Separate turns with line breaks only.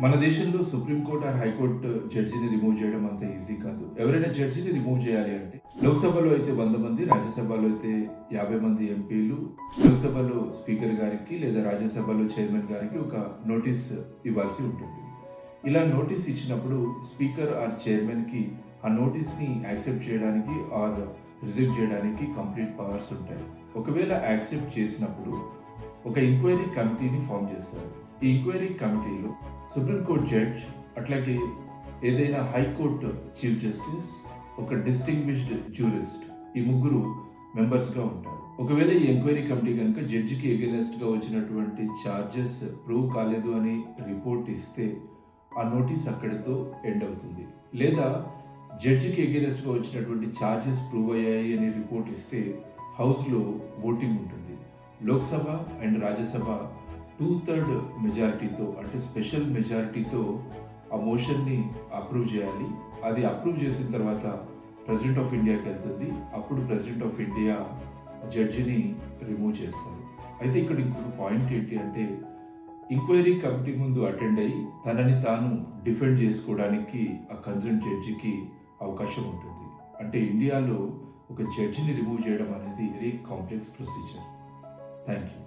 మన దేశంలో supreme court are high court జడ్జిని remove చేయడం అంత ఈజీ కాదు. ఎవరైనా జడ్జిని రిమూవ్ చేయాలి అంటే లోక్సభలో అయితే 100 మంది, రాజ్యసభలో అయితే 50 మంది ఎంపీలు లోక్సభలో స్పీకర్ గారికి లేదా రాజ్యసభలో చైర్మన్ గారికి ఒక నోటీస్ ఇవ్వాల్సి ఉంటుంది. ఇలా నోటీస్ ఇచ్చినప్పుడు స్పీకర్ ఆర్ చైర్మన్కి ఆ నోటీస్ని యాక్సెప్ట్ చేయడానికి ఆర్ రిజెక్ట్ చేయడానికి కంప్లీట్ పవర్స్ ఉంటాయి. ఒకవేళ యాక్సెప్ట్ చేసినప్పుడు ఒక ఎంక్వైరీ కమిటీని ఫామ్ చేస్తారు. ఈ ఎంక్వైరీ కమిటీలో సుప్రీంకోర్టు జడ్జ్, అట్లాగే ఏదైనా హైకోర్టు చీఫ్ జస్టిస్, ఒక డిస్టింగ్విష్డ్ జ్యూరిస్ట్, ఈ ముగ్గురు మెంబర్స్గా ఉంటారు. ఒకవేళ ఈ ఎంక్వైరీ కమిటీ కనుక జడ్జికి ఎగెనెస్ట్గా వచ్చినటువంటి ఛార్జెస్ ప్రూవ్ కాలేదు అని రిపోర్ట్ ఇస్తే ఆ నోటీస్ అక్కడితో ఎండ్ అవుతుంది. లేదా జడ్జికి ఎగెనెస్ట్గా వచ్చినటువంటి ఛార్జెస్ ప్రూవ్ అయ్యాయి అని రిపోర్ట్ ఇస్తే హౌస్లో ఓటింగ్ ఉంటుంది. లోక్సభ అండ్ రాజ్యసభ 2/3 మెజారిటీతో, అంటే స్పెషల్ మెజారిటీతో ఆ మోషన్ని అప్రూవ్ చేయాలి. అది అప్రూవ్ చేసిన తర్వాత ప్రెసిడెంట్ ఆఫ్ ఇండియాకి వెళ్తుంది. అప్పుడు ప్రెసిడెంట్ ఆఫ్ ఇండియా జడ్జిని రిమూవ్ చేస్తారు. అయితే ఇక్కడ ఇంకొక పాయింట్ ఏంటి అంటే, ఎంక్వైరీ కమిటీ ముందు అటెండ్ అయ్యి తనని తాను డిఫెండ్ చేసుకోవడానికి ఆ కన్సర్న్ జడ్జికి అవకాశం ఉంటుంది. అంటే ఇండియాలో ఒక జడ్జిని రిమూవ్ చేయడం అనేది very complex procedure. Thank you.